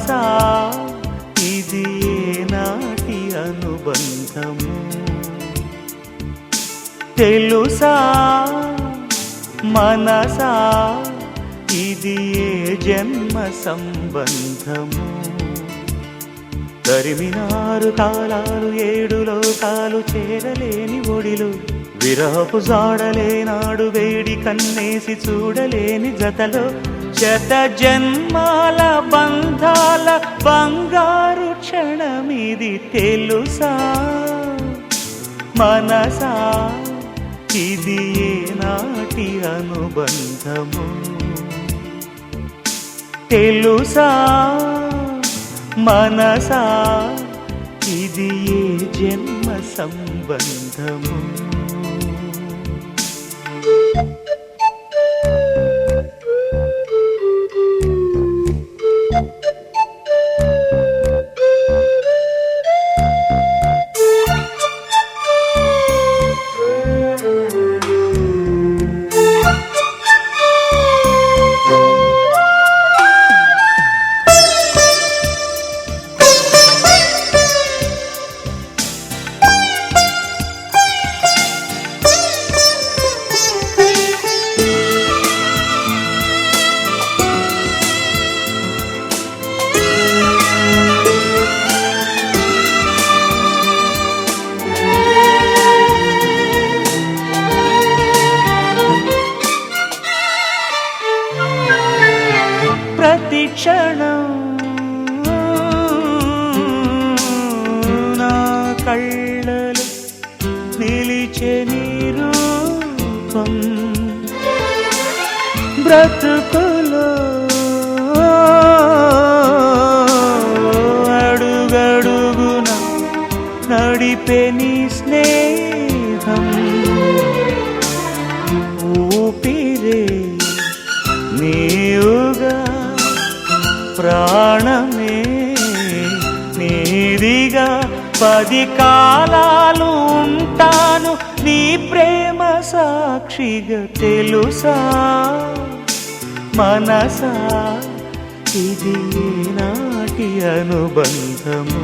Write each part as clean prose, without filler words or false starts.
మనసా ఇది ఏనాటి అనుబంధము తెలుసా మనసా ఇది ఏ జన్మ సంబంధము తరిమినారు కాలాలు ఏడు లోకాలు చేరలేని ఒడిలు విరహపు జాడలేనాడు వేడి కన్నేసి చూడలేని జతలో శత జన్మాల బంధాల బంగారు క్షణమిది తెలుసా మనసా ఇది ఏనాటి అనుబంధము తెలుసా మనసా ఇది ఏ జన్మ సంబంధము ప్రతి క్షణం నా కళ్ళలో నిలిచే నీ రూపం బ్రతుకులో అడుగడుగున నడిపే నీ స్నేహం ఊపిరే నీవుగా ప్రాణమే నీదిగా 10 కాలాలు ఉంటాను నీ ప్రేమ సాక్షిగా తెలుసా మనసా ఇది నాటి అనుబంధము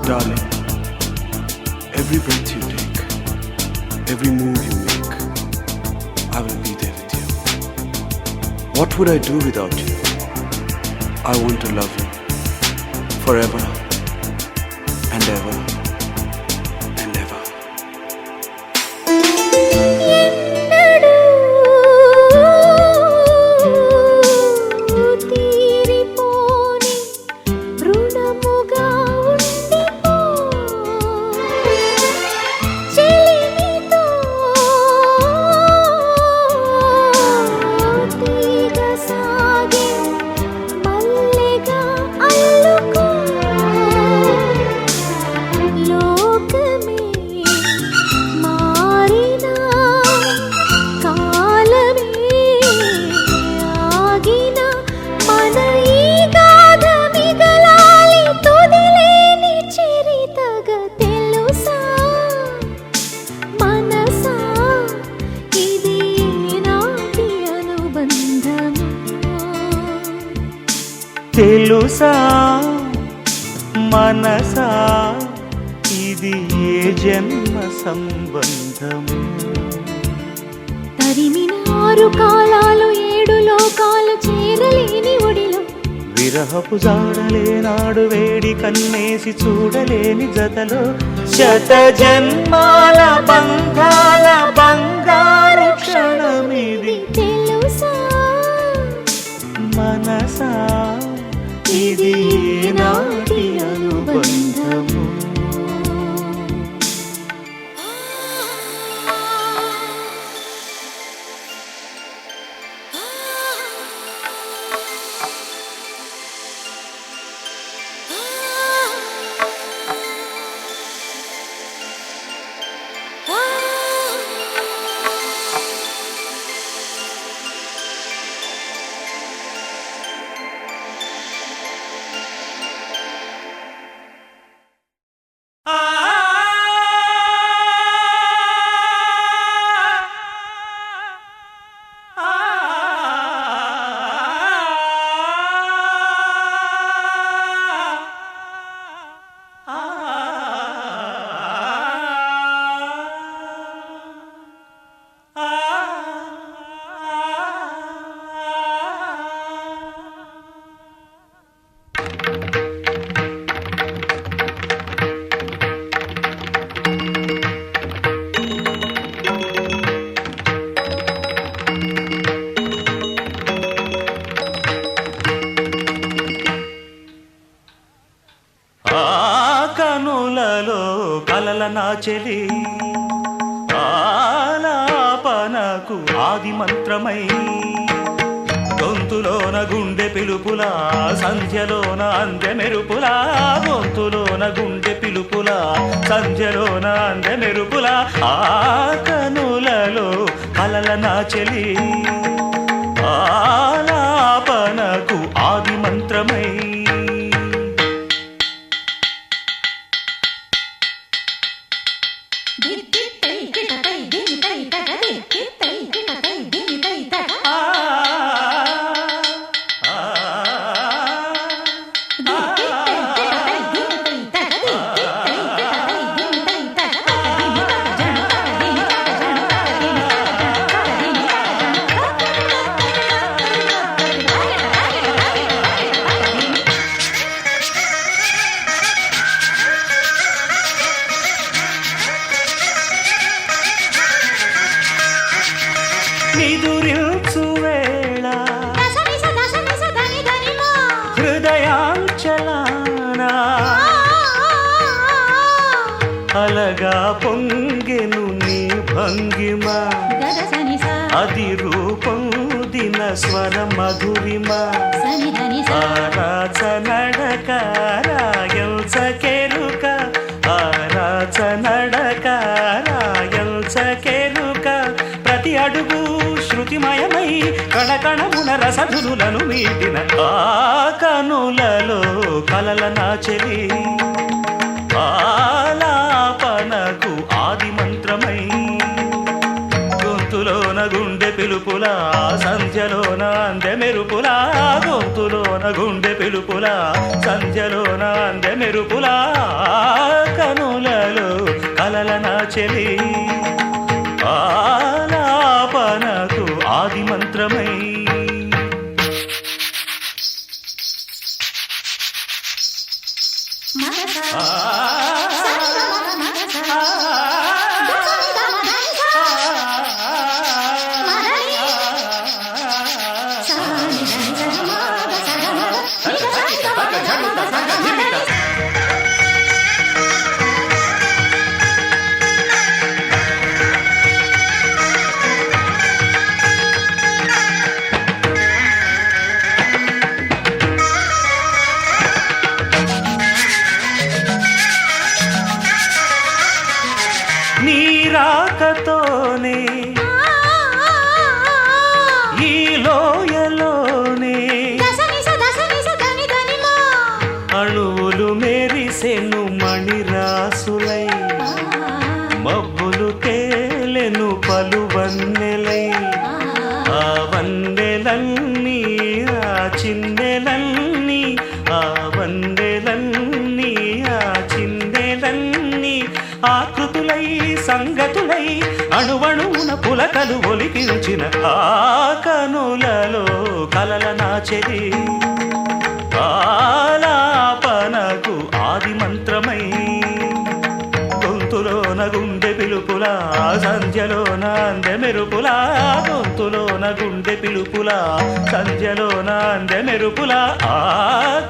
Darling, every breath you take, every move you make, I will be there with you. What would I do without you? I want to love you forever and ever and ever. తెలుసా మనసా ఇది ఏ జన్మ సంబంధము తరిమినారు కాలాలు ఏడు లోకాలు చేరలేని ఒడిలో విరహపు జాడలేనాడు వేడి కన్నేసి చూడలేని జతలో శత జన్మాల బంధాల బంగారు క్షణమిది తెలుసా మనసా ఇది నాటి అనుబంధము ఆలాపనకు ఆది మంత్రమై గొంతులోన గుండె పిలుపులా సంధ్యలోన అందె మెరుపులా గొంతులోన గుండె పిలుపులా సంధ్యలోన అందె మెరుపులా ఆ కనులలో కలల నాచెలి ఆలాపనకు ఆది మంత్రమై నిదురించు వేళ హృదయాంచలాన అలగా పొంగెను నీ భంగిమ అది రూపొందిన స్వర మధురిమ ఆరాచ నడక రాయల్చకెరుక ఆరాచ నడక రాయల్చకెరుక ప్రతి అడుగు శృతిమయమై కణకణమున రసధులను మీటిన ఆ కనులలో కలల నాచెలి ఆలాపనకు ఆది మంత్రమై గొంతులోన గుండె పిలుపులా సంధ్యలోన అందె మెరుపులా గొంతులోన గుండె పిలుపులా సంధ్యలోన అందె మెరుపులా కనులలో కలల నాచెలి ఆలాపనకు ఆది మంత్రమై నీ రాకతోనే ఈ లోయలోనే అణువులు మెరిసెను మణిరాసులై మబ్బులు తేలెను పలు వన్నెలై ఆ వన్నెలన్నీ ఆ చిన్నెలన్నీ ఆ వన్నెలన్నీ ఆ చిన్నెలన్నీ ఆకృతులై సంగతులై అణువణువున పులకలు ఒలికించిన ఆ కనులలో కలల నాచెలి ఆలాపనకు ఆది మంత్రమై గొంతులోన గుండె పిలుపులా సంధ్యలోన అందె మెరుపులా గొంతులోన గుండె పిలుపులా సంధ్యలోన అందె మెరుపులా ఆ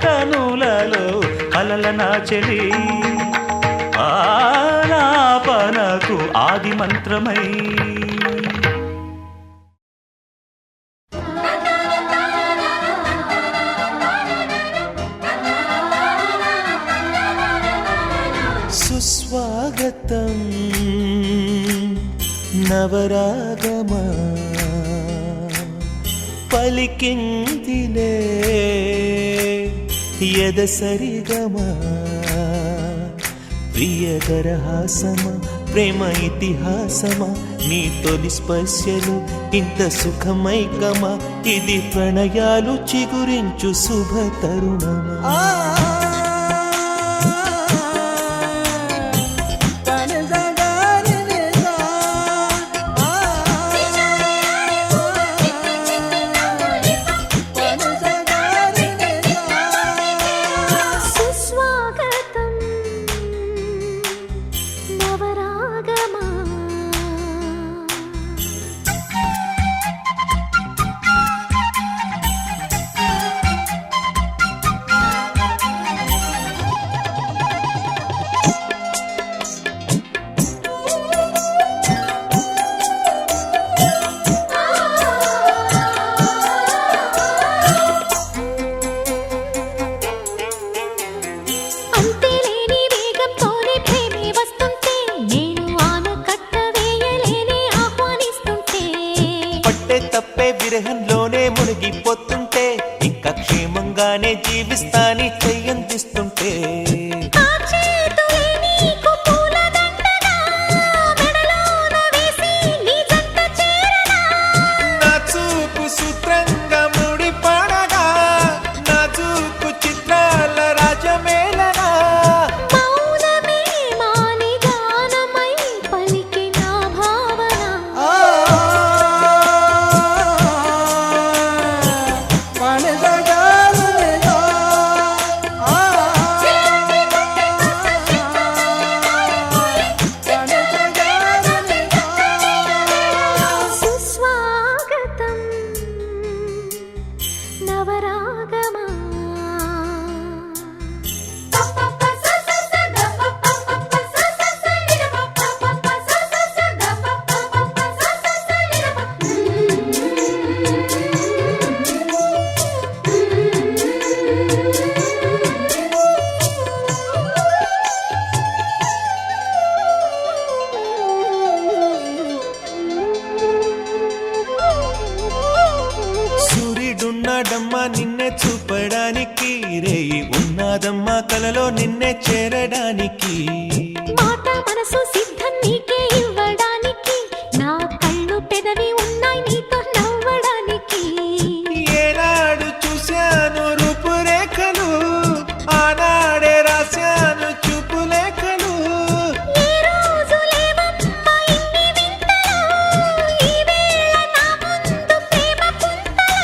కనులలో కలల నాచెలి ఆలాపనకు ఆది మంత్రమై సుస్వాగతం నవరాగమా పలికిందిలే ఎదసరిగమా ప్రియదరహాసమా ప్రేమ ఇతిహాసమా నీ తొలి స్పర్శలు ఇంత సుఖమైకమా ఇది ప్రణయాలు చిగురించు శుభ తరుణమా ఇస్తాని చెయ్యందిస్తుంటే ఆ చేతులే నీకు పూలదండగా, మెడలోన వేసి నీ జంట చేరనా? నా చూపు సూత్రంగా ముడిపడగా, నా చూపు చిత్రాల రాజమేళనా. మౌనమే మాని గానమై పలికిన భావన. సుస్వాగతం నవరాగమా. సూర్యుడున్నాడమ్మా నిన్నే చూపడానికి, రేయి ఉన్నాదమ్మా కలలో నిన్నే చేరడానికి. మాట మనసు సిద్ధం నీకే ఇవ్వడానికి, నా కళ్ళు పెదవి ఉన్నాయి నీతో నవ్వడానికి. ఏనాడు చూశాను రూపురేఖలు, ఆనాడే రాశాను చూపులేఖలు. ఈ రోజు లేవమ్మా ఇన్ని వింతలు, ఈ వేళ నా ముందు ప్రేమ పుంతలు.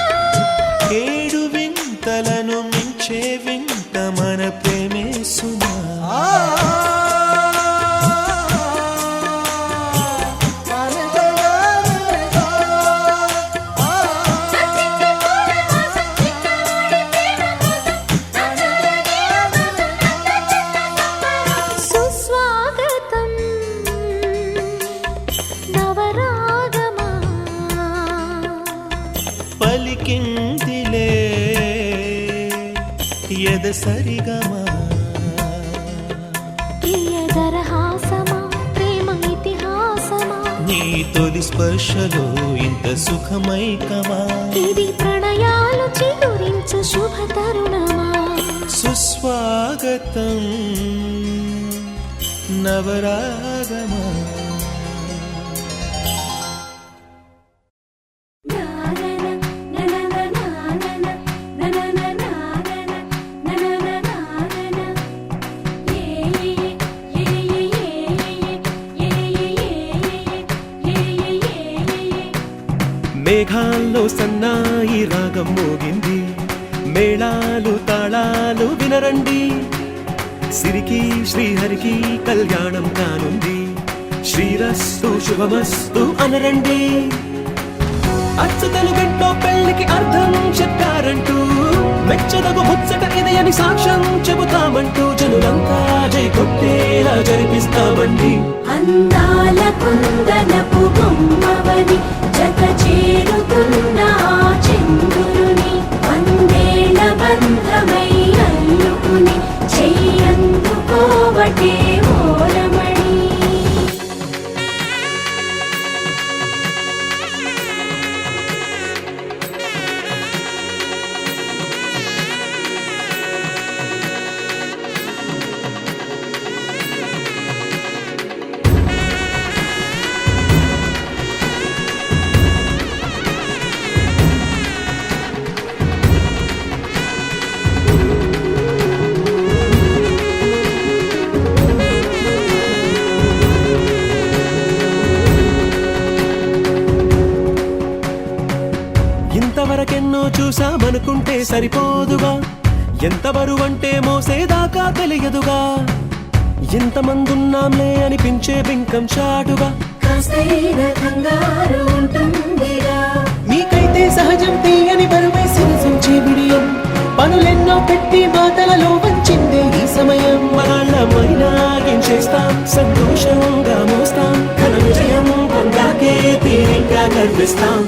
ఏడు వింతలను మించే వింత మన ప్రేమే సుమా. సుస్వాగతం నవరాగమా. పలికిందిలే ఎద సరిగమా. ప్రియదరహాసమా ప్రేమ ఇతిహాసమా. నీ తొలి స్పర్శలో ఇంత సుఖమైకమా. ఇది ప్రణయాలు చిగురించు శుభ తరుణమా. సుస్వాగతం నవరాగమా. మేఘాల్లో సన్నాయి రాగం మోగింది, మేళాలు తాళాలు వినరండి. సిరికి శ్రీహరికి కళ్యాణం కానుంది, శ్రీరస్తు శుభమస్తు అనరండి. అచ్చు తెలుగంటో పెళ్లికి అర్థం చెప్పారంటూ, మెచ్చదగు ముచ్చట ఇది అని సాక్ష్యం చెబుతామంటూ, జనులంతా జై కొట్టేలా జరిపిస్తామండి. అందాల కుందనపు బొమ్మవని జత చేరుతున్న ఆ చంద్రుని, వందేళ్ల బంధమై అల్లుకుని చెయ్యందుకోవటే ఓరమణి. ఇంతవరకెన్నో చూసామనుకుంటే సరిపోదుగా, ఎంత బరువంటే మోసేదాకా తెలియదుగా. ఇంతమందున్నాంలే అనిపించే బింకం చాటుగా, కాస్తైన కంగారు ఉంటుందిరా. మీకైతే సహజం తీయని బరువై సిరిసించే బిడియం, పనులెన్నో పెట్టి మాటలలో వంచిందే ఈ సమయం. మనాళ్ళమైనా ఏం చేస్తాం, సంతోషంగా మోస్తాం, ఘన విజయం పొందాకే తీరిగ్గా గర్విస్తాం.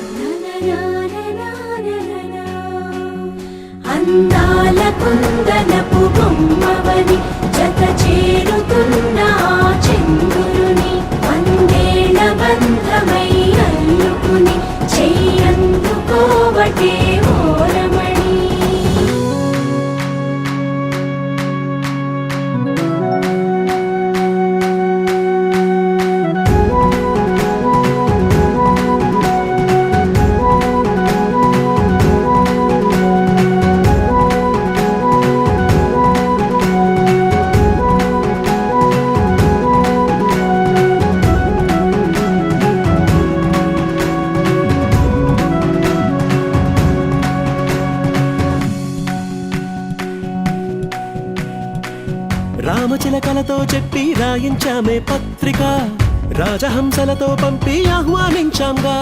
అందాల కుందనపు బొమ్మవని జత చేరుతున్న ఆ చంద్రుని, వందేళ్ల బంధమై అల్లుకుని చెయ్యందుకోవటే ఓరమణి. పలకలతో చెప్పి రాయించామే పత్రిక, రాజహంసలతో పంపి ఆహ్వానించాంగా.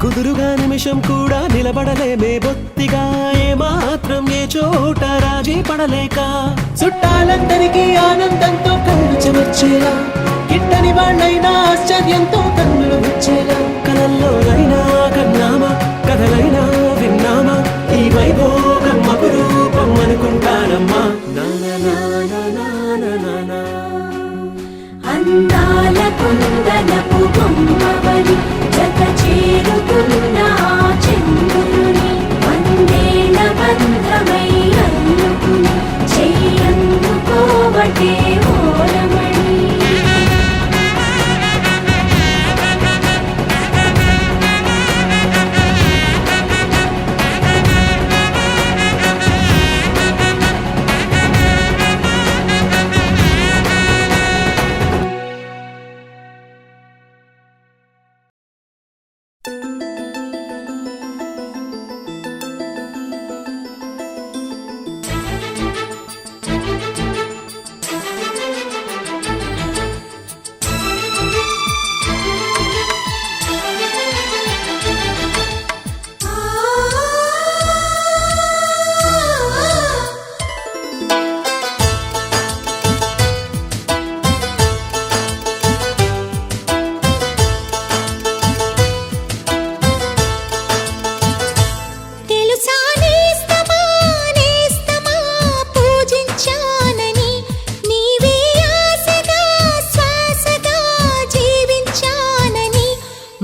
కుదురుగా నిమిషం కూడా నిలబడలేమే బొత్తిగా, ఏమాత్రం ఏ చోట రాజీ పడలేక. చుట్టాలందరికీ ఆనందంతో కళ్ళు చెమర్చేలా, గిట్టని వాళ్ళైనా ఆశ్చర్యంతో కన్నులు వచ్చేలా. కలల్లోనైనా కన్నామా, కథలైనా విన్నామా, ఈ వైభోగం అపురూపం అనుకుంటానమ్మా. అందాల కుందనపు బొమ్మవని జత చేరుతున్న ఆ చంద్రుని, వందేళ్ల బంధమై అల్లుకుని చెయ్యందుకోవటే ఓరమణి.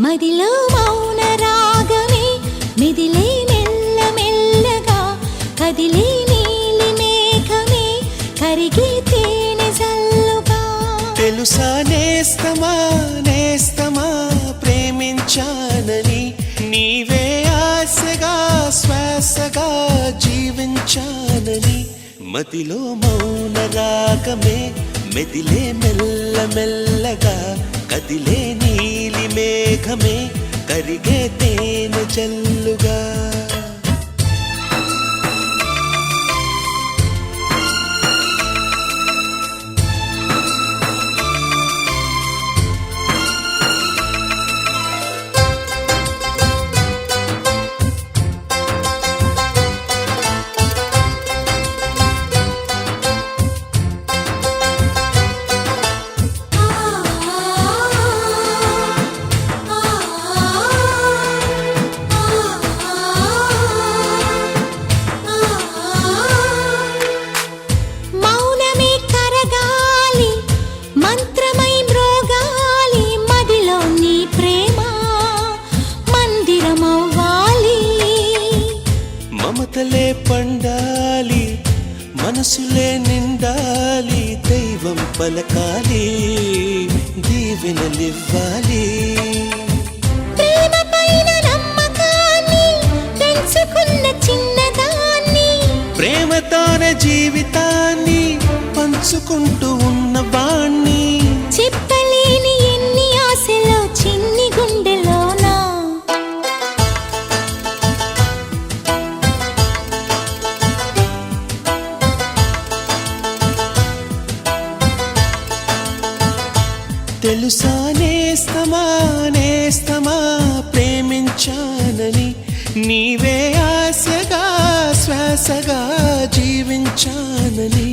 మదిలో మౌన రాగమే మెదిలే మెల్ల మెల్లగా, కదిలే నీలి మేఘమే కరిగే తేనె జల్లుగా. తెలుసా నేస్తమా నేస్తమా ప్రేమించానని, నీవే ఆశగా శ్వాసగా జీవించానని. మదిలో మౌన రాగమే మెదిలే మెల్ల మెల్లగా, కదిలే నీలి మేఘమే కరిగే తేనె జల్లుగా. మమతలే పండాలి, మనసులే నిండాలి, దైవం పలకాలి, దీవెనలివ్వాలి. ప్రేమ పైన నమ్మకాన్ని పెంచుకున్న చిన్నదాన్ని, ప్రేమతోనే జీవితాన్ని పంచుకుంటూ ఉన్నవాణ్ణి. చెప్పలేని ఎన్ని ఆశలో చిన్ని గుండెలోనా. తెలుసా నేస్తమా నేస్తమా ప్రేమించానని, నీవే ఆశగా శ్వాసగా జీవించానని.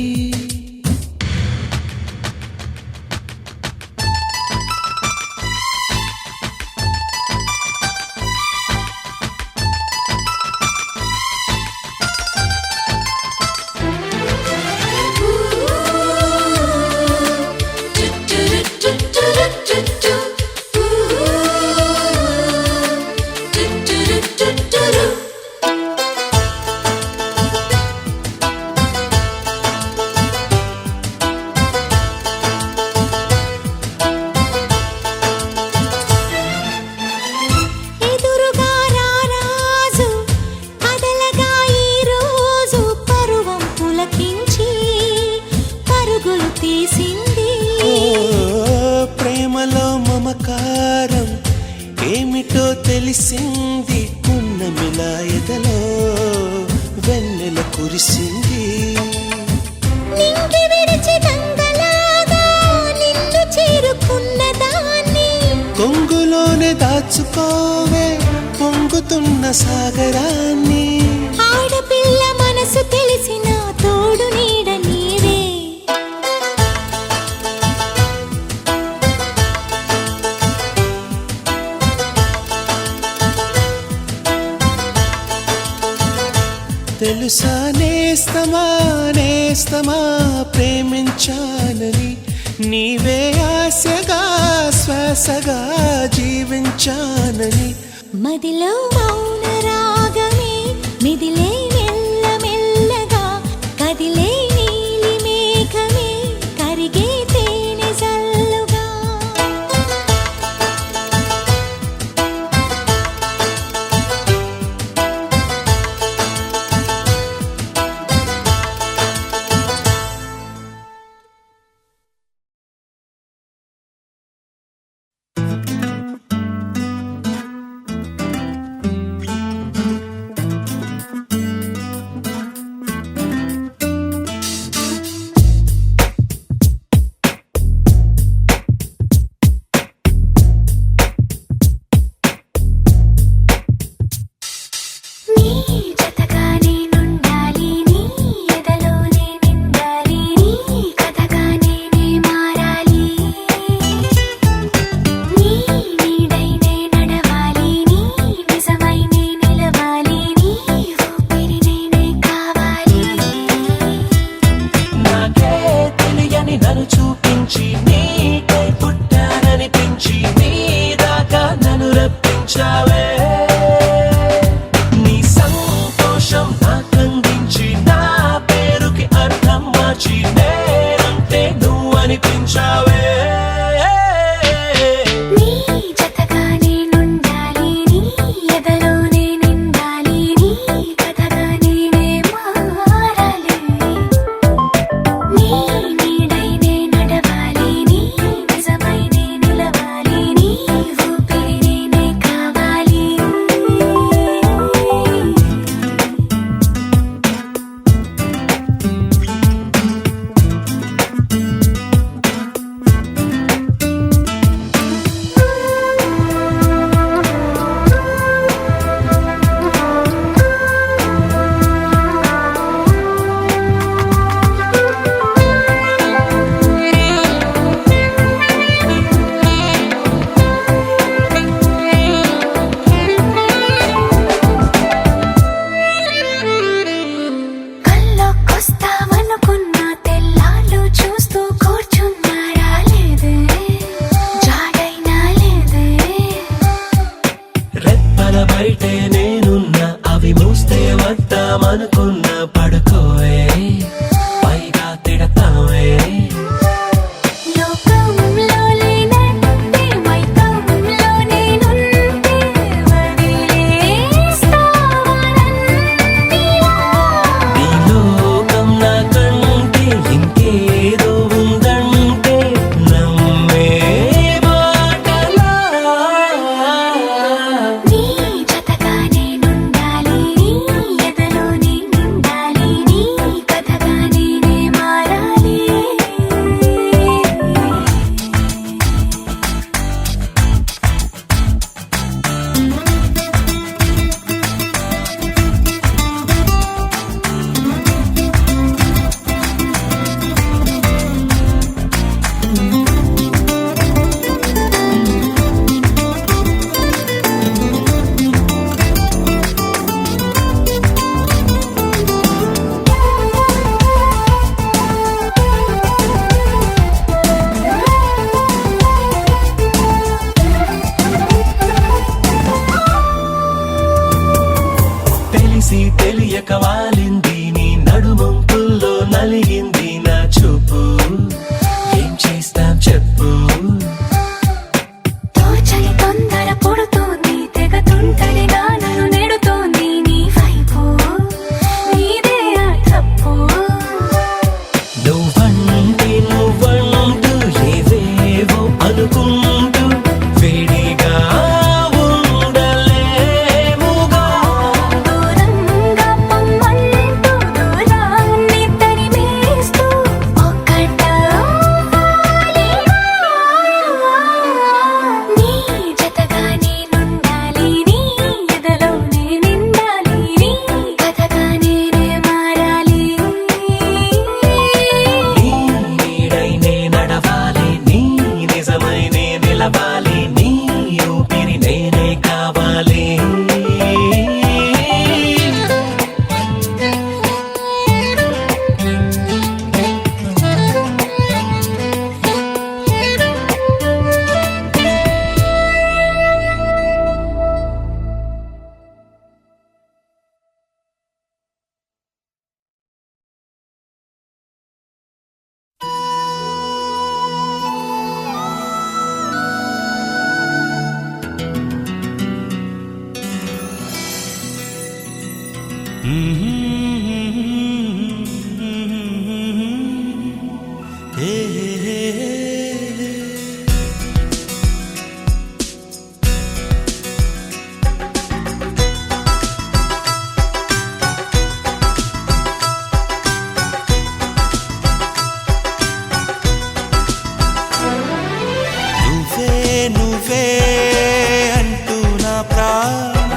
మమకారం ఏమిటో తెలిసింది, పున్నమిలా ఎదలో వెన్నెల కురిసింది. నింగి విడిచి గంగల దాచుకోవే పొంగుతున్న సాగరాన్ని. ఆడపిల్ల మనసు తెలిసిన తోడు నీడ నీవే. తెలుసా నేస్తమా నేస్తమా ప్రేమించానని, నీవే ఆశగా శ్వాసగా జీవించానని. మదిలో మౌన రాగమే మిదిలే మెల్ల మెల్లగా, కదిలే నీలి మేఘమే కరిగే తేనె జల్లుగా. నీ జతగా నేనుండాలి, నీ ఎదలో నేనుండాలి, నీ నువ్వే అంటూ నా ప్రాణం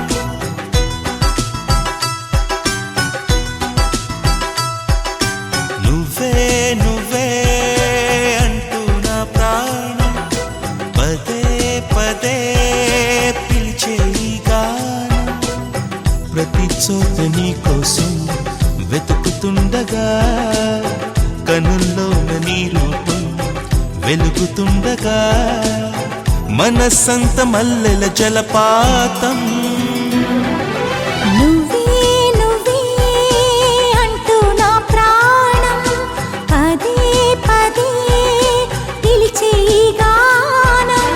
నువ్వే అంటూ నా ప్రాణం పదే పదే పిలిచే ఈ గానం ప్రతి చోట నీ కోసం వెతుకుతుండగా కనుల్లోన నీ రూపం వెలుగుతుండగా మనసంత మల్లెల జలపాతం నువ్వే అంటూ నా ప్రాణం పదే పదే పిలిచే ఈ గానం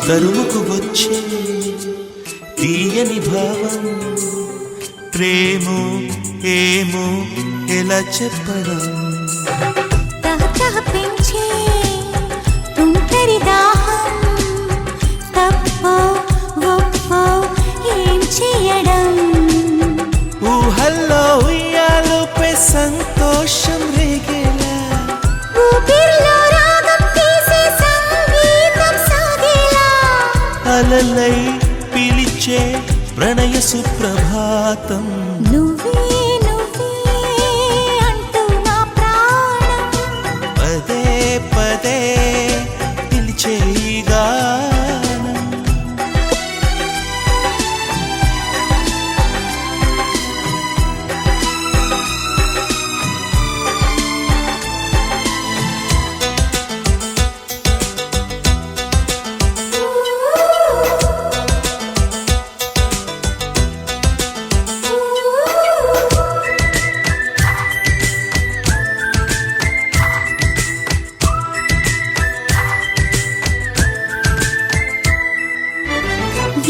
తరుముకు వచ్చే తీయని భావం ప్రేమో ఏమో ఎలా చెప్పడం తహతహ పెంచే తుంటరి దాహం తప్పో ఒప్పో ఏం చేయడం ఊహల్లో ఉయ్యాలుపై సంతోషం రేగేలా ఊపిరిలో రాగం తీసే సంగీతం సాగేలా అలలై పిలిచే ప్రణయ సుప్రభాతం నువ్వే అంటూ నా ప్రాణం పదే పదే పిలిచే ఈ గానం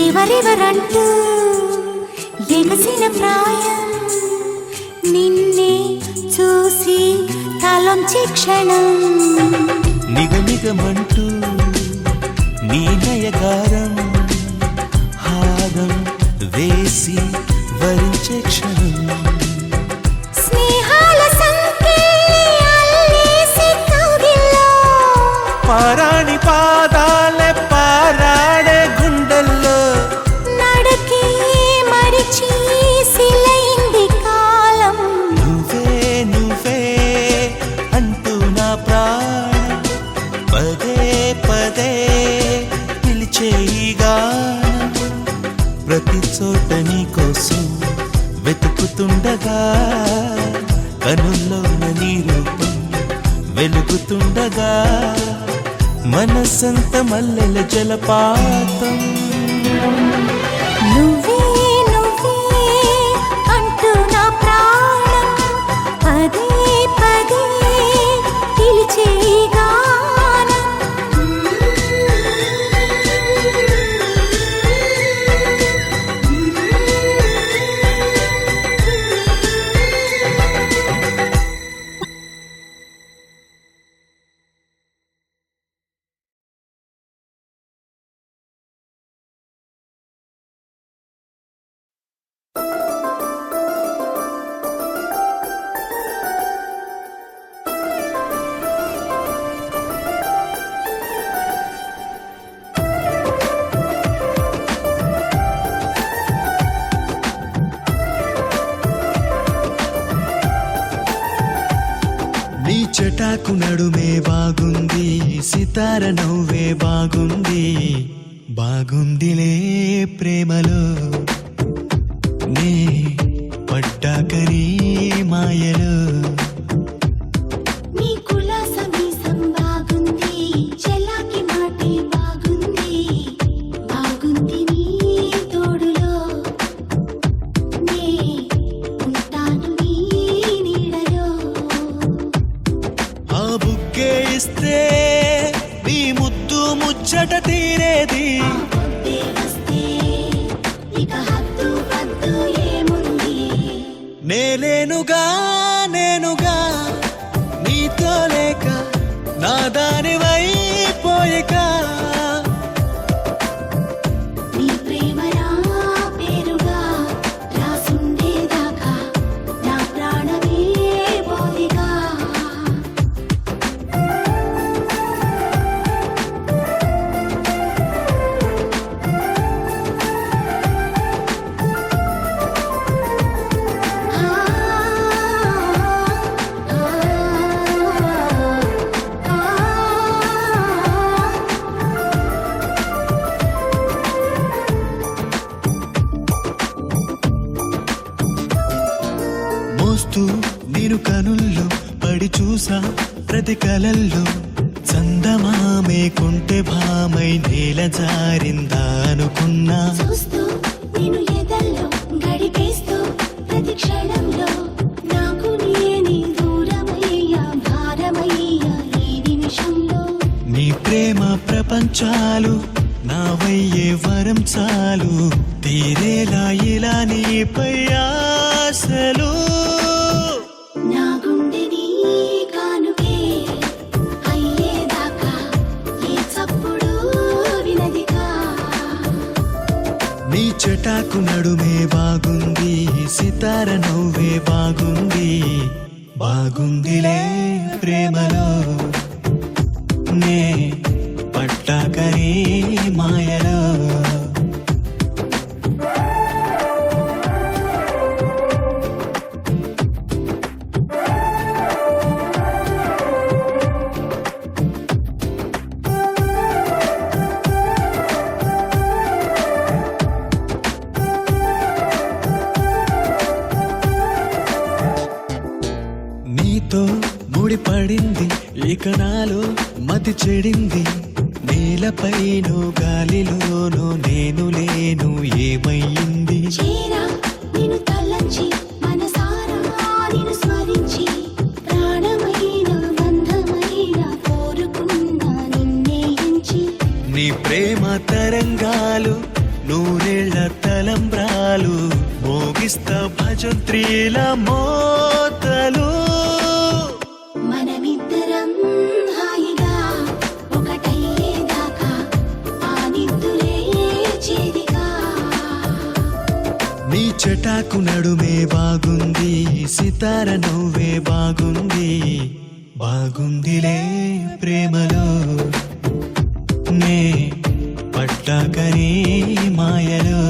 ఎవరెవరంటూ ఎగసిన ప్రాయం నిన్నే చూసి తలంచి క్షణం నిగనిగమంటూ నీ నయగారం హారం వేసి వరించే క్షణం స్నేహాల సంకెళ్ళి అల్లేసి కౌగిల్లో పారాణి పాదాలే పారాడే గుండెల్లో నడకే మరిచి సిలైంది కాలం నువ్వే అంటూ నా ప్రాణం పదే పదే పిలిచే ఈ గానం ప్రతి చోట నీ కోసం వెతుకుతుండగా కనుల్లోన నీ రూపం వెలుగుతుండగా మనసంత మల్లెల జలపాతం నువ్వే అంటూ నా ప్రాణం పదే పదే పిలిచే ఈ గానం నీ చటాకు నడుమే బాగుంది సితార నవ్వే బాగుందిలే ప్రేమలో నే పడ్డాకని మాయలో నీ కులాస మీసం బాగుంది చెలాకి మాటే బాగుంది నాకే ఇస్తే నీ ముద్దు ముచ్చట తీరేది. పొద్దే వస్తే ఇక హద్దు పద్దు ఏముంది? నేనేనుగా నీతో లేక నా దానివైపోయిక. నీ ప్రేమ నా పేరుగా రాసుండేదాకా నా ప్రాణమే బోధిగా. మోస్తూ నేను కనుల్లో పడి చూసా ప్రతి కలల్లో. చందమామే కొంటె భామై నేల జారిందా అనుకున్నా. చూస్తూ నేను ఎదల్లో గడిపేస్తూ ప్రతి క్షణంలో నాకు నేనే దూరమయ్యా భారమయ్యా ఈ నిమిషంలో. నీ ప్రేమ ప్రపంచాలు నావయ్యే వరం చాలు. తీరేలా ఇలా నీపై ఆశలు. నా గుండె నీ కానుకే అయ్యేదాకా ఏ చప్పుడు వినదిగా. నీ చెటాకు నడుమే బాగుంది, సితార నవ్వే బాగుంది. బాగుందిలే ప్రేమలో నే పట్టాకరే మాయలో. నీతో ముడిపడింది ఇక నాలో మతి చెడింది. నేలపైనో గాలిలోనో నేను లేను ఏమయ్యింది. చేరా నిన్ను తలంచి మనసారా నిన్ను స్మరించి ప్రాణమైన బంధమైన కోరుకున్నా నిన్నే ఎంచి. నీ ప్రేమ తరంగాలు నూరేళ్ల తలంబ్రాలు మోగిస్తా భజంత్రీల మోతలు. మనమిద్దరం హాయిగా ఒకటయ్యేదాకా ఆ నిద్దులే చేదిగా. నీ చెటాకు నడుమే బాగుంది, సితార నవ్వే బాగుంది. బాగుందిలే ప్రేమలో నే పట్టాకరే మాయలో.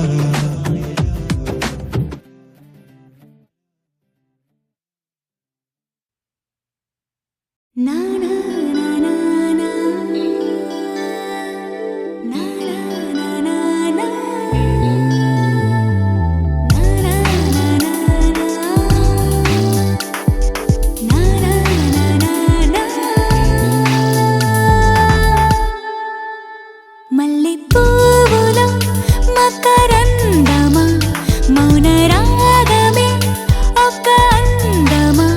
నా నా నా నా నా నా నా నా నా నా మల్లె పువ్వులో మకరందమా మౌన రాగమే ఒక అందమా.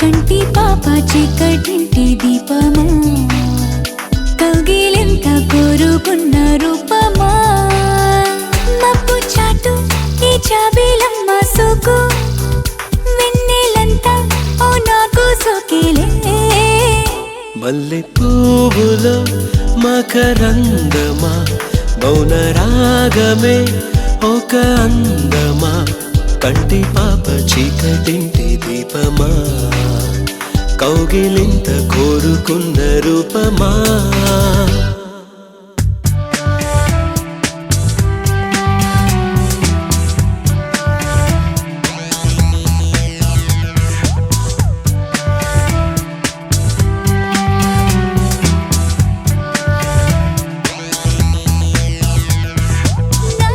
కంటి పాప చీకటింటి దీపమా కౌగిలింత కోరుకున్న రూపమా. మబ్బు చాటు ఈ జాబిలమ్మ సోకు వెన్నెలంతా ఓ నాకు సోకేలే. మల్లె పువ్వులో మకరందమా మౌన రాగమే ఒక అందమా. కంటి పాప చీకటింటి దీపమా కౌగిలింత కోరుకున్న రూపమా. నా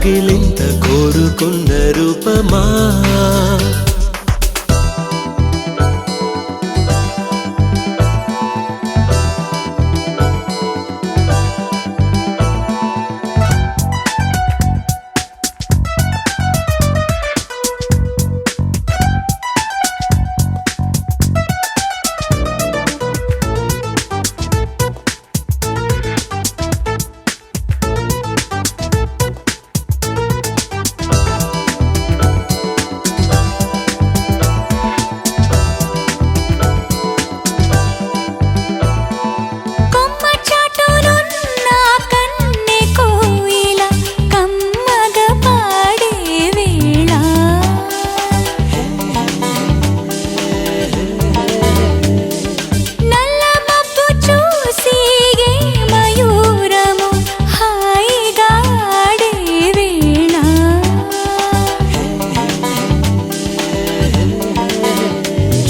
కౌగిలింత కోరుకున్న రూపమా కొమ్మ చాటునున్న కన్నె కోయిల కమ్మగ పాడే వేళ నల్ల మబ్బు చూసి ఏ మయూరము హాయిగా ఆడే వేళ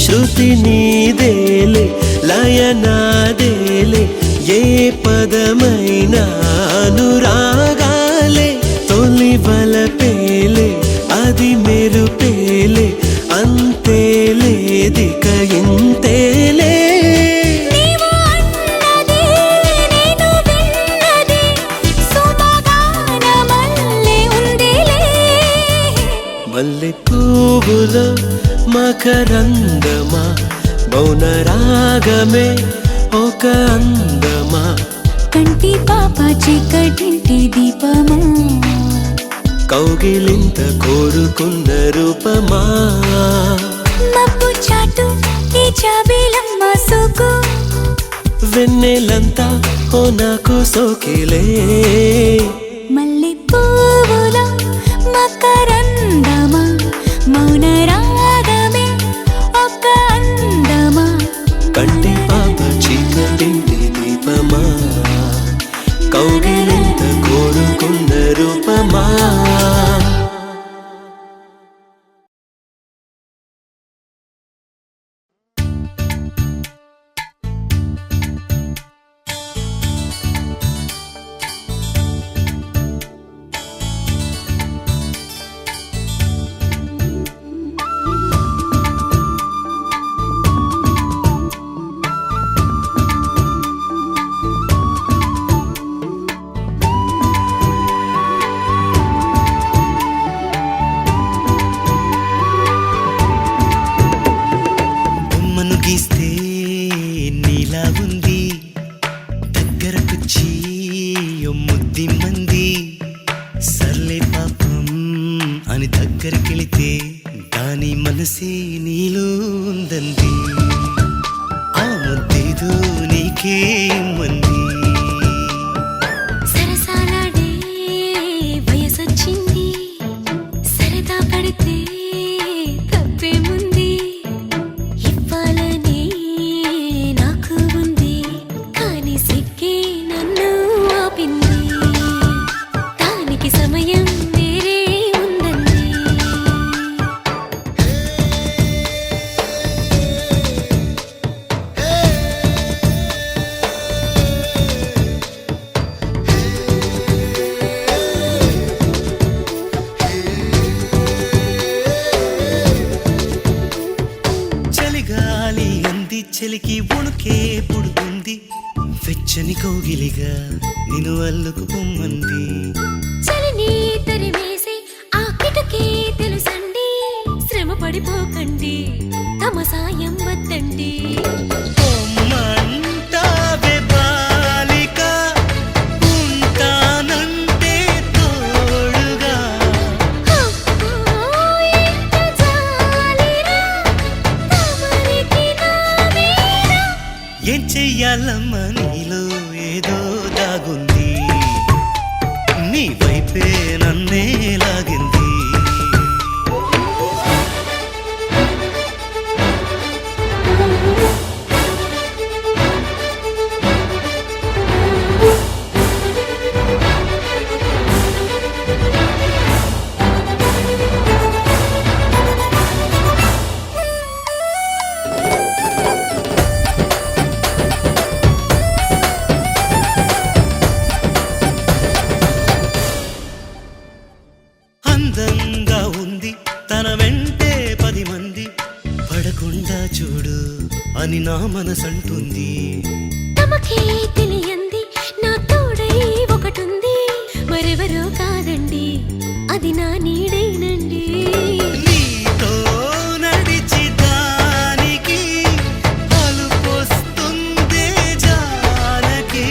శృతి నీదేలే లయ నాదేలే ఏ పదమైనా అనురాగాలే తొలి వలపేలే అది మెరుపేలే అంతేలేదిక ఇంతేలే నీవు అన్నది నేను విన్నది సుమగానమల్లె ఉందిలే మల్లె పువ్వులో మకరందమా మౌన రాగమే ఒక అందమా కంటి పాప చీకటింటి దీపమా కౌగిలింత కోరుకున్న రూపమా మబ్బు చాటు ఈ జాబిలమ్మ సోకు వెన్నెలంతా ఓ నాకు సోకిలే మల్లె పువ్వుల మకరందమా మౌన రాగమే ఒక అందమా కంటి పాప చీకటింటి దీపమా కౌగిలింత కోరుకున్న రూపమా బొమ్మను గీస్తే నీలా ఉంది దగ్గరకొచ్చి ఓ ముద్ది మంది సర్లే పాపం అని దగ్గరికెళితే దాని మనసే నీలో ఉందంది ఆ ముద్దేదో నీకే మంది సరసాలాడే వయసొచ్చింది సరదా పడితే తప్పేముంది ఇవ్వాలని నాకు ఉంది కానీ సిగ్గే నన్ను ఆపింది దానికి సమయం వేరే ఉందండి చలిగాలి అంది చెలికి ఉణుకే పుడుతుంది వెచ్చని కౌగిలిగా నిన్ను అల్లుకు పొమ్మంది చలిని తరిమేసి ఆ కిటకే తెలుసండి శ్రమ పడిపోకండి తమ సాయం వద్దండి పొమ్మంటావే బాలిక, ఉంటానంటే తోడుగా. ఎంత జాలిరా తమరికి నా మీద. ఏం చెయ్యాలమ్మా నీలో ఏదో దాగుంది, నీ వైపే నన్నే లాగింది. దూరంగా ఉంది తన వెంటే 10 మంది పడకుండా చూడు అని నా మనసంటుంది. తమకే తెలియంది నా తోడై ఒకటుంది, మరెవరో కాదండి అది నా నీడేనండి. నీతో నడిచి దానికి అలుపొస్తుందే జానకి.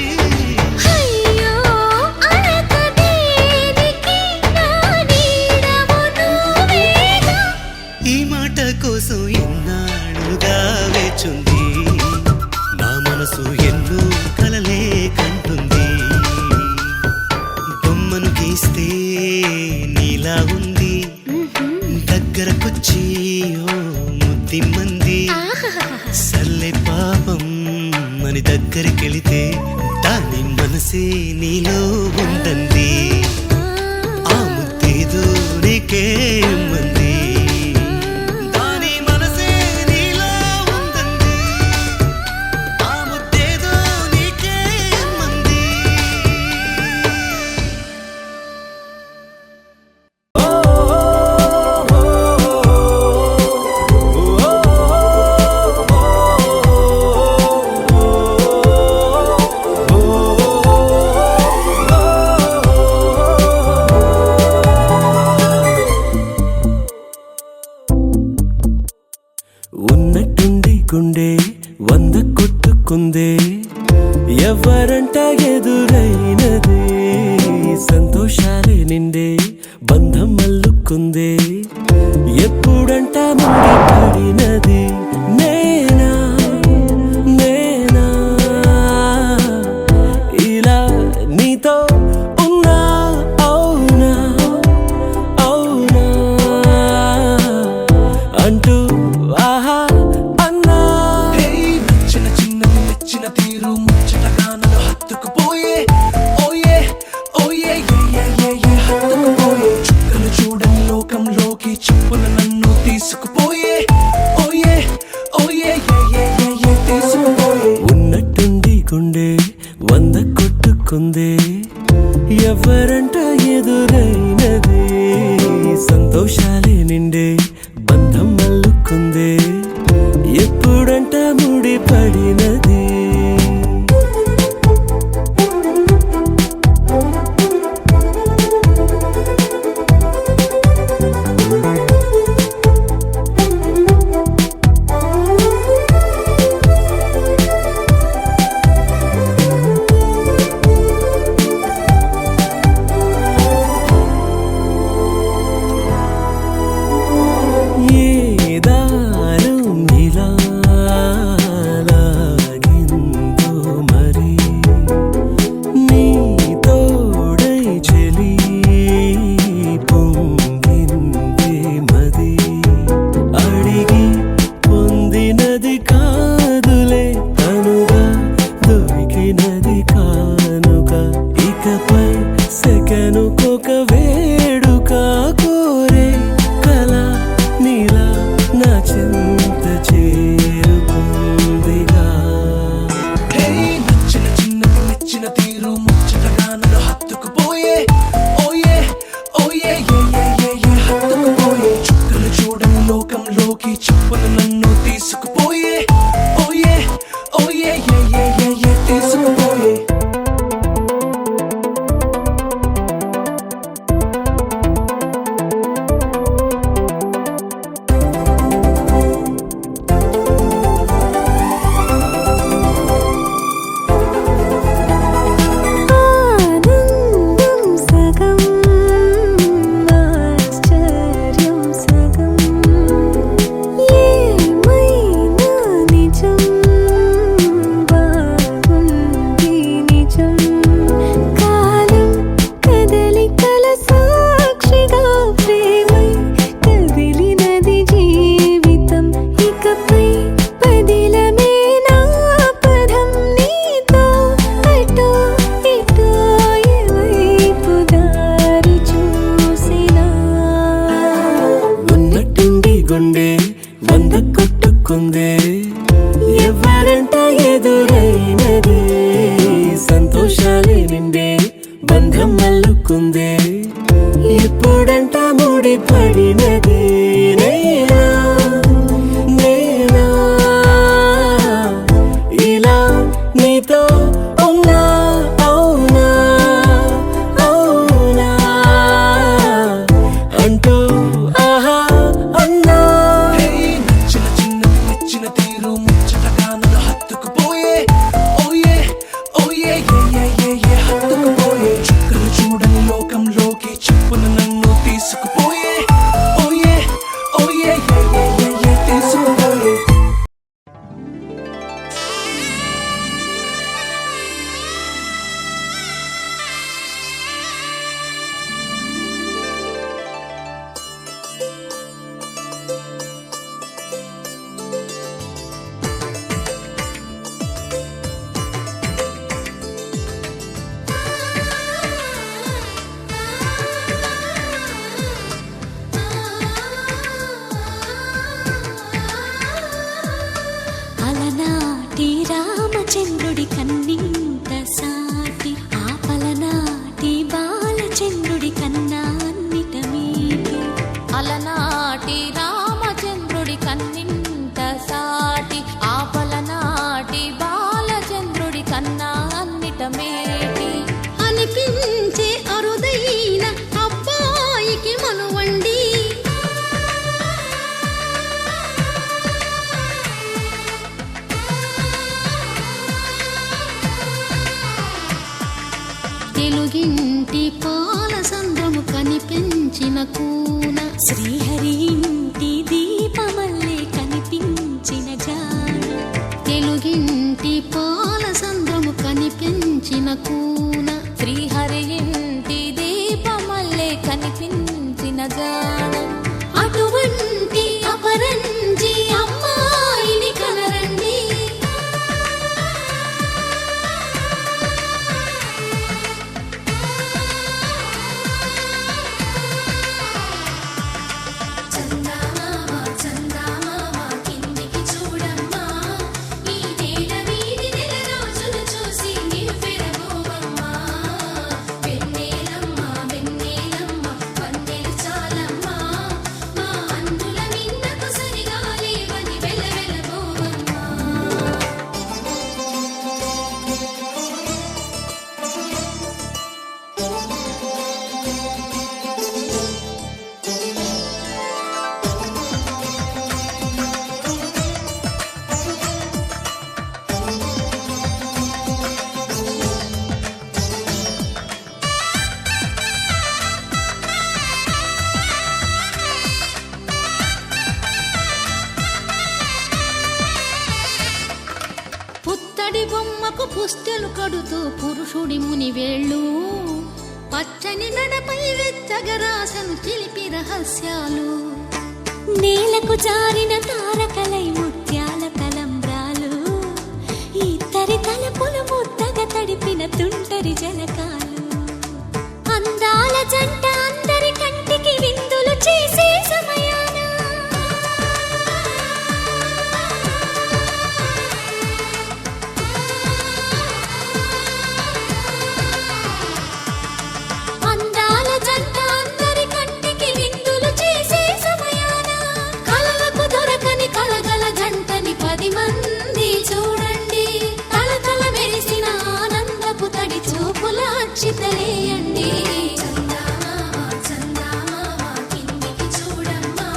అయ్యో అనక దేనికి నా నీడవు నువ్వేగా. ఈ మాట కోసం ఎన్నాళ్ళుగా వేచుంది నా మనసు ఎన్నో కలలే కంటుంది. బొమ్మను గీస్తే నీలా ఉంది దగ్గరకొచ్చి ఓ ముద్దిమ్మంది. సల్లే పాపం అని దగ్గరికెళితే దాని మనసే నీలో ఉందంది. ఆ ముద్దేదో నీకే ఇమ్మంది. దాని మనసే నీలో ఉందంది. ఆ ముద్దేదో నీకే ఇమ్మంది. ఉన్నట్టుండి గుండె 100 కొట్టుకుందే, ఎవరంట ఎదురైనదే, సంతోషాలే నిండే బంధం అల్లుకుందే, ఎప్పుడంట ముందు పడినది. నేనా నేనా ఇలా నీతో ఉన్నా, అవునా అవునా అంటూ ఆహా అన్నా. నచ్చిన చిన్నది మెచ్చిన తీరు ముచ్చటగా నన్ను హత్తుకుపోయే. ఓయే ఓయే హత్తుకుపోయే. చుక్కలు చూడని లోకంలోకి చెప్పున నన్ను తీసుకుపోయే. ఓయే ఓయే తీసుకుపోయే. ఉన్నట్టుండి గుండె 100 కొట్టుకుందే, ఎవరంట ఎదురైనదే, సంతోషాలే నిండే బంధం అల్లుకుందే, ఎప్పుడంట ముడి పడినది. ఏ దారం ఇలా లాగిందో మరి, నీ తోడై చెలి పొంగింది మది, అడిగి పొందినది కాదులే తనుగా దొరికినది కానుక, ఇకపై సెకనుకొక వేడుక కోరే కల నీలా నా చింత చేరుకుందిగా. నచ్చిన చిన్నది మెచ్చిన తీరు ముచ్చటగా నన్ను హత్తుకుపోయే. ఓయే ఓయే హత్తుకుపోయే. చుక్కలు చూడని లోకంలోకి చెప్పున నన్ను తీసుకుపోయే. ఓయే ఓయే తీసుకుపోయే. ఆనందం సగం ఆశ్చర్యం సగం, ఏమైనా నిజం బాగుంది నిజం. కాలం కదలికల సాక్షిగా ప్రేమై కదిలినది జీవితం, ఇకపై పదిలమే నా పదం. నీతో అటో ఇటో ఎవైపు దారి చూసినా. ఉన్నట్టుండి గుండె 100 కొట్టుకుందే, ఎవరంట ఎదురైనదే, సంతోషాలే నిండే బంధం అల్లుకుందే, ఎప్పుడంట ముడి పడినది నేనా నేనా ఇలా నీతో ఉన్నా అవునా అవునా అంటూ ఆహా అన్నా నచ్చిన చిన్నది మెచ్చిన తీరు ముచ్చటగా నన్ను హత్తుకుపోయే ఓయే ఓయే ఏ హత్తుకుపోయే చుక్కలు చూడని లోకంలోకి చెప్పున నన్ను తీసుకుపోయే ఓయే ఓయే ఏ తీసుకుపోయే అలనాటి రామచంద్రుడి కన్నింత సాటి ఆపలనాటి బాలచంద్రుడి కన్నా అన్నిట మీటి అలనాటి రామచంద్రుడి కన్నింత సాటి ఆపలనాటి బాలచంద్రుడి కన్నా అన్నిట మేటి అనిపించే అరుదైన అబ్బాయికి మనువండి తెలుగింటి పాలసంద్రము కనిపించిన కూన శ్రీహరి ఇంటి దీపమల్లే కనిపించిన జాన తెలుగింటి పాలసంద్రము కనిపించిన కూన శ్రీహరి ఇంటి దీపమల్లే కనిపించిన జాన అటువంటి అపరంజి అమ్మాయిని కనరండి చందమామ చందమామ కిందికి చూడమ్మా ఈ నేల వీడి నెల రోజులు చూసి నీవు పెరగోవమ్మా వెన్నెలమ్మ వెన్నెలమ్మ వన్నెలు చాలమ్మా మా అందుల మిన్నకు సరిగా లేవని వెలవెలబోవమ్మా పుత్తడి బొమ్మకు పుస్తెలు కడుతూ పురుషుడి ముని వేళ్ళు పచ్చని నడపై వెచ్చగరాసను చిలిపి రహస్యాలు నేలకు జారిన తారకలై ముత్యాల తలంబ్రాలు ఇద్దరి తలపులు ముద్దగా తడిపిన తుంటరి జలకాలు అందాల జంట అందరి కంటికి విందులు చేసే సమయాన అందాల జంట అందరి కంటికి విందులు చేసే సమయాన కలలకు దొరకని కలగల జంటని 10 మంది చూడండి తలతల మెరిసిన ఆనందపు తడి చూపుల అక్షితలేయండి చందమామ చందమామ కిందికి చూడమ్మా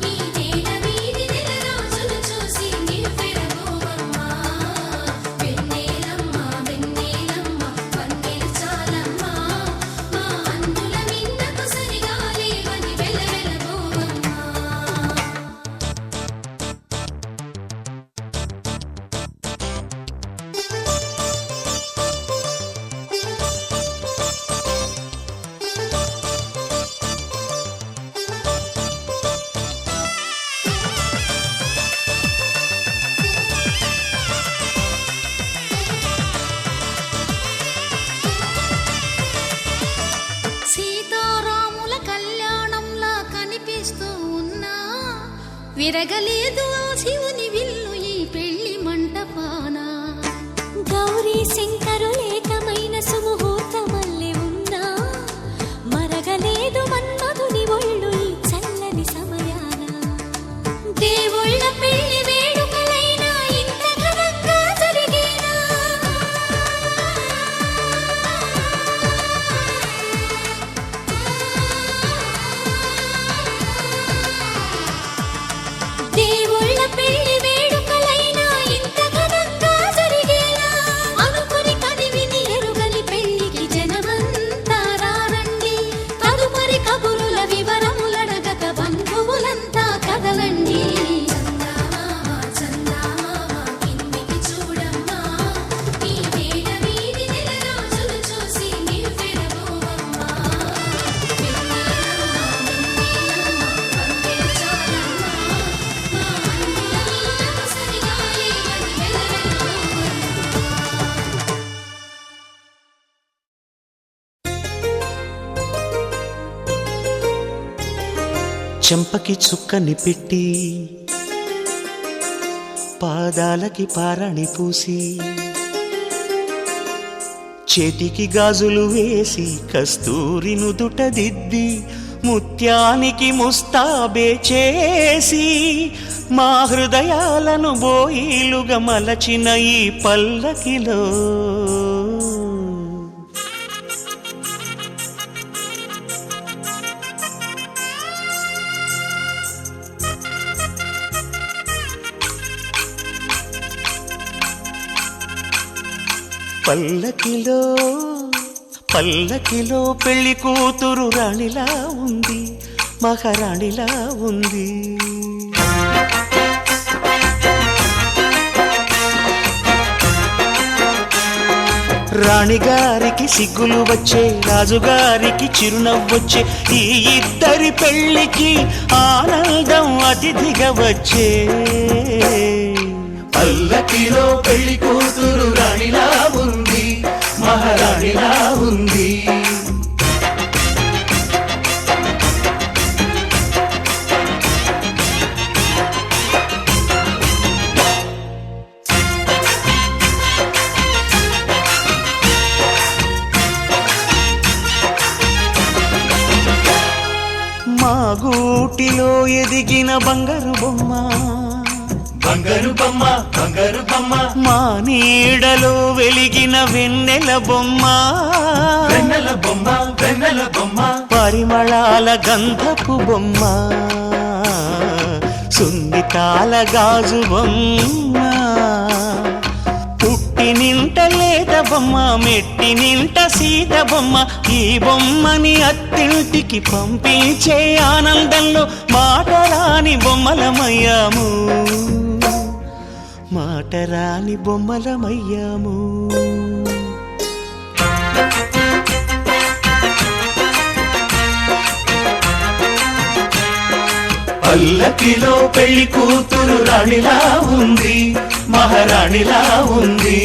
ఈ నేల వీడి నెల రోజులు చూసి నీవు పెరగోవమ్మా వెన్నెలమ్మ వెన్నెలమ్మ వన్నెలు చాలమ్మా మా అందుల మిన్నకు సరిగా లేవని వెలవెలబోవమ్మా సీతారాముల కళ్యాణంలా కనిపిస్తూ ఉన్నా విరగలేదు ఆ శివుని విల్లు ఈ పెళ్లి మంటపాన గౌరీ శంకరులేకమైన సుముహూర్తమల్లె ఉన్నా మరగలేదు మన్మధుని ఒళ్ళు ఈ చెంపకి చుక్కని పెట్టి పాదాలకి పారాణి పూసి చేతికి గాజులు వేసి కస్తూరి నుదుట దిద్ది ముత్యానికి ముస్తాబే చేసి మా హృదయాలను బోయిలుగా మలచిన ఈ పల్లకిలో పల్లకిలో పల్లకిలో పెళ్లి కూతురు రాణిలా ఉంది, మహారాణిలా ఉంది. రాణిగారికి సిగ్గులు వచ్చే, రాజుగారికి చిరునవ్వొచ్చే, ఈ ఇద్దరి పెళ్లికి ఆనందం అతిథిగా వచ్చే. పల్లకిలో పెళ్లి కూతురు రాణిలా ఉంది, మహారాణిలా ఉంది. మా గూటిలో ఎదిగిన బంగారు బొమ్మ, బంగారు బొమ్మ, బంగారు బొమ్మ. మా నీడలో వెలిగిన వెన్నెల బొమ్మ, వెన్నెల బొమ్మ, వెన్నెల బొమ్మ. పరిమళాల గంధపు బొమ్మ, సున్నితాల గాజు బొమ్మ. పుట్టి నింట లేత బొమ్మ, మెట్టి నింట సీత బొమ్మ. ఈ బొమ్మని అత్తింటికి పంపించే ఆనందంలో మాటరాని బొమ్మలమయ్యాము, మాటరాని బొమ్మలమయ్యాము. పల్లకిలో పెళ్లి కూతురు రాణిలా ఉంది, మహారాణిలా ఉంది.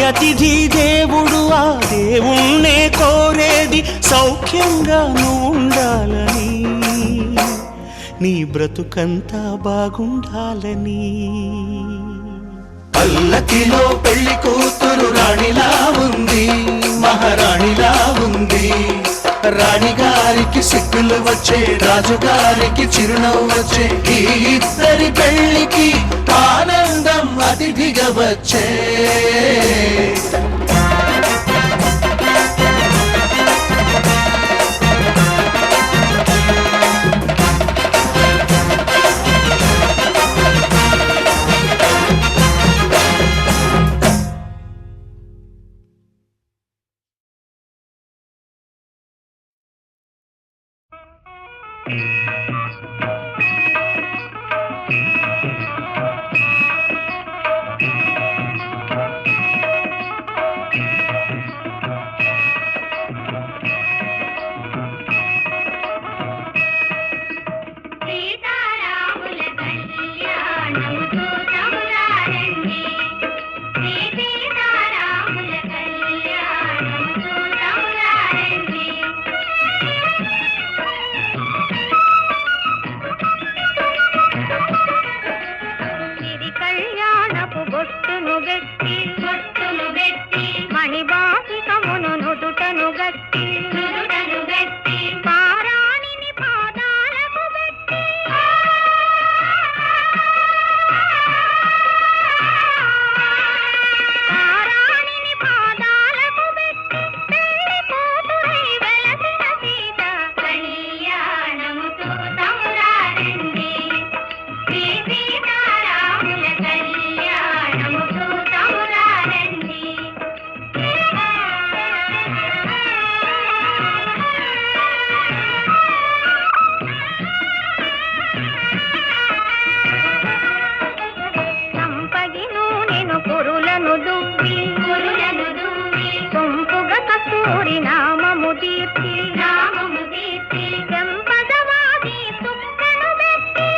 అతిథి దేవుడు ఆ దేవుణ్ణే కోరేది సౌఖ్యంగా నువ్వు ఉండాలని, నీ బ్రతుకంతా బాగుండాలని. పల్లకిలో పెళ్లి కూతురు రాణిలా ఉంది, మహారాణిలా ఉంది. రాణిగారికి సిగ్గులు వచ్చే, రాజుగారికి చిరునవ్వు వచ్చే, ఈ ఇద్దరి పెళ్లికి ఆనందం అతిథిగా వచ్చే. కస్తూరి నామము దీర్చి చెంపదవాది సుక్కను పెట్టి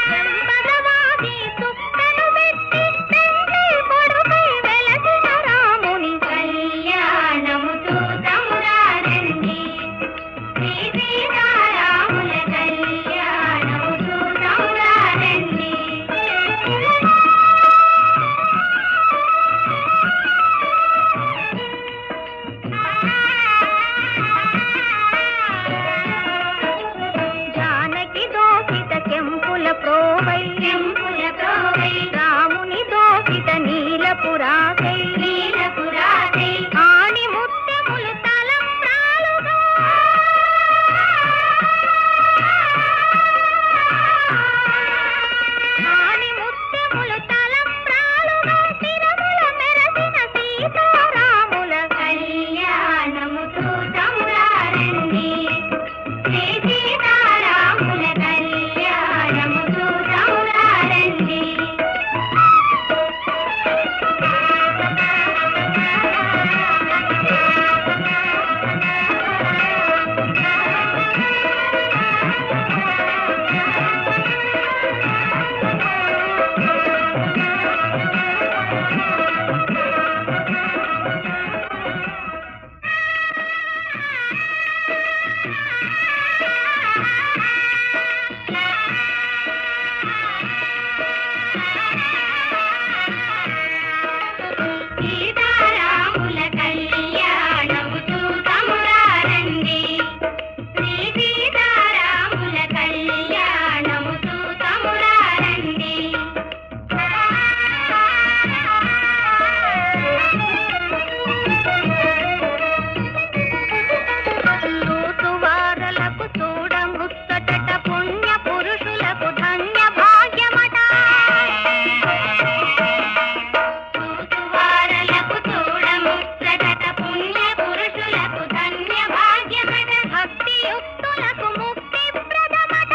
చెంపదవాది సుక్కను పెట్టి తండ్రి కొడుకై వెలసిన రాముని కళ్యాణము చూతమురారండి శ్రీ సీతారాముల కళ్యాణము చూతమురారండి. జానకి దోషిత కెంపుల ప్రోవై రాముని దోషిత నీలపురాకై ఆణి ముత్యములు తలంబ్రాలుగా ఆణి ముత్యములు తలంబ్రాలుగా తిరుమల మెరసిన సీతారాముల కళ్యాణము చూతమురారండి శ్రీ సీతారాముల కళ్యాణము చూతమురారండి. సీతారాముల కళ్యాణము చూతమురారండి శ్రీ సీతారాముల కళ్యాణము చూతమురారండి. చూతువారలకు చూడముచ్చటట పుణ్య పురుషులకు ధన్య భాగ్యమట చూతువారలకు చూడముచ్చటట పుణ్య పురుషులకు ధన్య భాగ్యమట భక్తియుక్తులకు ముక్తి ప్రదమట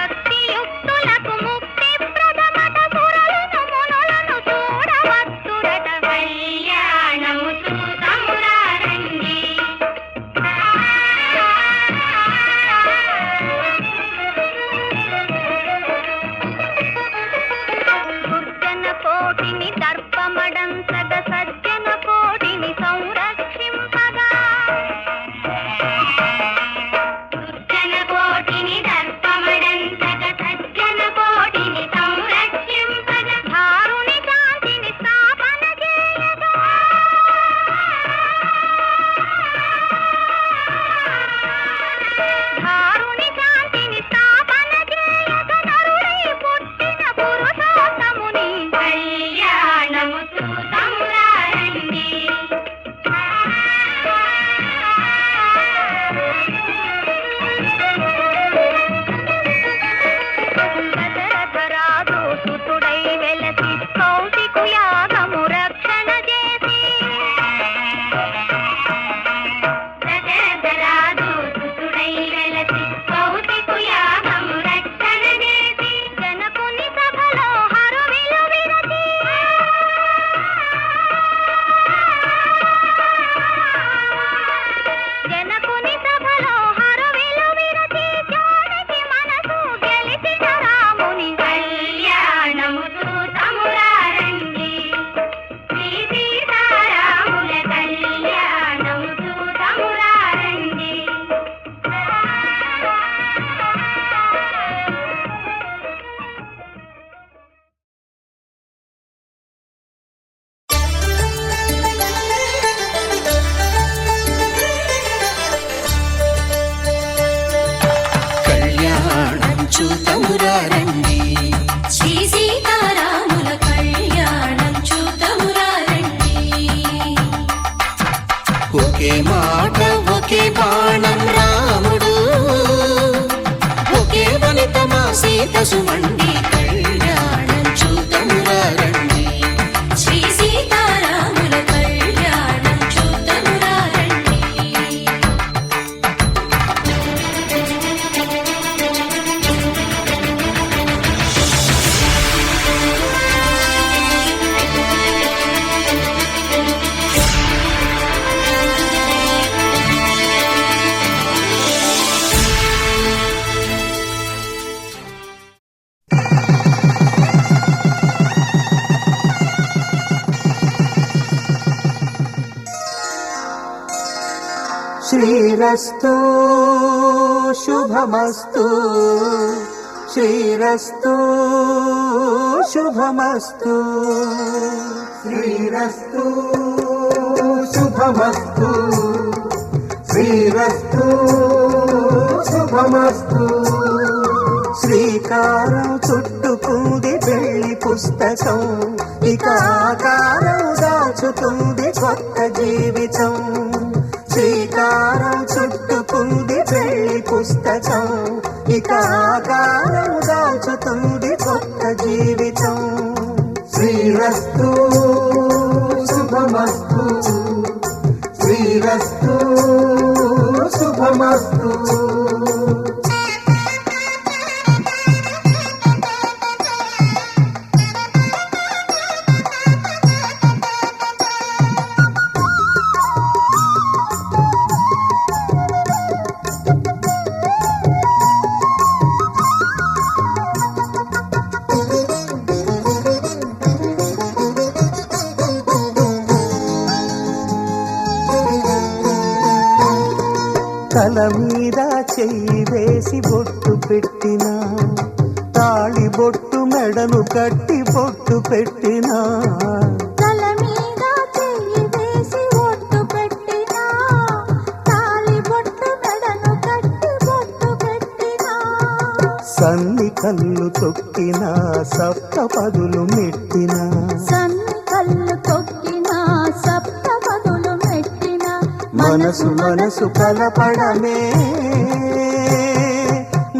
భక్తియుక్తులకు ముక్తి ప్రదమట సురలను మునులను చూడవచ్చురట కళ్యాణము చూతమురారండి. దుర్జన కోటిని దర్పమడంతగ సజ్జన కోటిని సంరక్షింపగా దుర్జన కోటిని దర్పమడంతగ సజ్జన కోటిని సంరక్షింపగా ధారుని శాంతిని స్థాపన చేయగా ధారుని శాంతిని స్థాపన చేయగ నరుడై పుట్టిన పురుషోత్తముని కళ్యాణము చూతమురారండి దశరథరాజు సుతుడై వెలసి కౌశికు యాగము రక్షణ చేసి దశరథరాజు సుతుడై వెలసి కౌశికు యాగము రక్షణ చేసి జనకుని సభలో హరువిలు విరచి జనకుని సభలో హరువిలు విరచి జానకి మనసు గెలిచిన రాముని కళ్యాణము చూతమురారండి శ్రీ సీతారాముల కళ్యాణము చూతమురారండి. కళ్యాణం చూతమురారండి శ్రీ సీతారాముల కళ్యాణం చూతమురారండి. ఒకే మాట ఒకే బాణం రాముడు ఒకే వనిత మా సీత సుమండి కళ్యాణం చూతమురారండి శ్రీ సీతారాముల కళ్యాణం చూతమురారండి. శ్రీరస్తు శుభమస్తు శ్రీరస్తు శుభమస్తు శ్రీరస్తు శుభమస్తు శ్రీరస్తు శుభమస్తు శ్రీకారం చుట్టుకుంది పెళ్లి పుస్తకం ఇక ఆకారం దాచుతుంది కొత్త జీవితం శ్రీకారం చుట్టుకుంది పెళ్లి పుస్తకం ఇక ఆకారం దాచుతుంది కొత్త జీవితం శ్రీరస్తు శుభమస్తు శ్రీరస్తు శుభమస్తు తల మీద చెయ్యి వేసి బొట్టు పెట్టినా తాళి బొట్టు మెడను కట్టి బొట్టు పెట్టినా తల మీద చెయ్యి వేసి బొట్టు పెట్టినా తాళి బొట్టు మెడను కట్టి బొట్టు పెట్టినా సన్ని కళ్ళు తొక్కినా సప్త పదులు మెట్టినా సన్ని కళ్ళు తొక్కినా సప్త పదులు మెట్టినా మనసు మనసు కలపడమే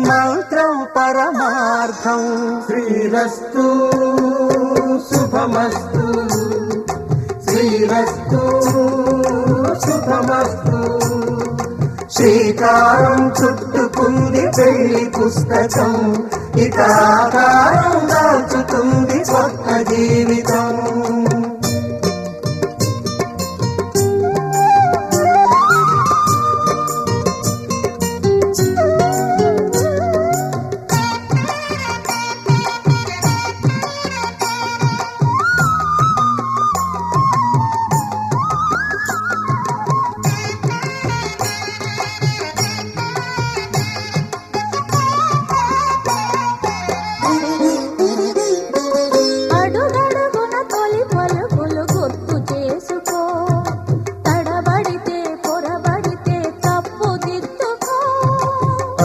మంత్రం పరమార్థం శ్రీరస్తు శుభమస్తు శ్రీరస్తు శుభమస్తు శ్రీకారం చుట్టుకుంది పెళ్లి పుస్తకం ఇక ఆకారం దాచుతుంది కొత్త జీవితం అడుగడుగున తొలి పలుకులు గుర్తు చేసుకో తడబడితే పొరబడితే తప్పు దిద్దుకో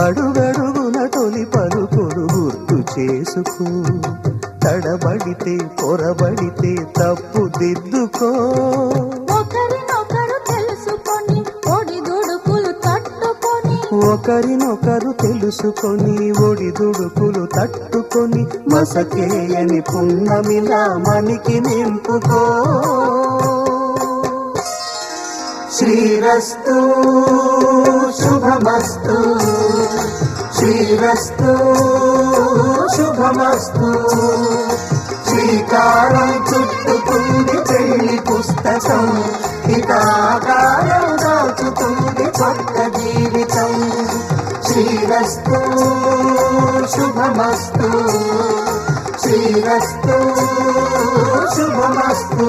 అడుగడుగున తొలి పలుకులు గుర్తు చేసుకో తడబడితే పొరబడితే తప్పు దిద్దుకో ఒకరినొకరు తెలుసుకొని ఒడిదుడుకులు తట్టుకొని ఒకరినొకరు తెలుసుకొని ఒడిదుడుకులు తట్టుకొని మసకేయని పున్నమిలా మనికి నింపుకో శ్రీరస్తు శుభమస్తు శ్రీరస్తు శుభమస్తు శ్రీకారం చుట్టుకుంది పెళ్లి పుస్తకం ఇక ఆకారం దాచుతుంది కొత్త జీవితం శ్రీరస్తు శుభమస్తు శ్రీరస్తు శుభమస్తు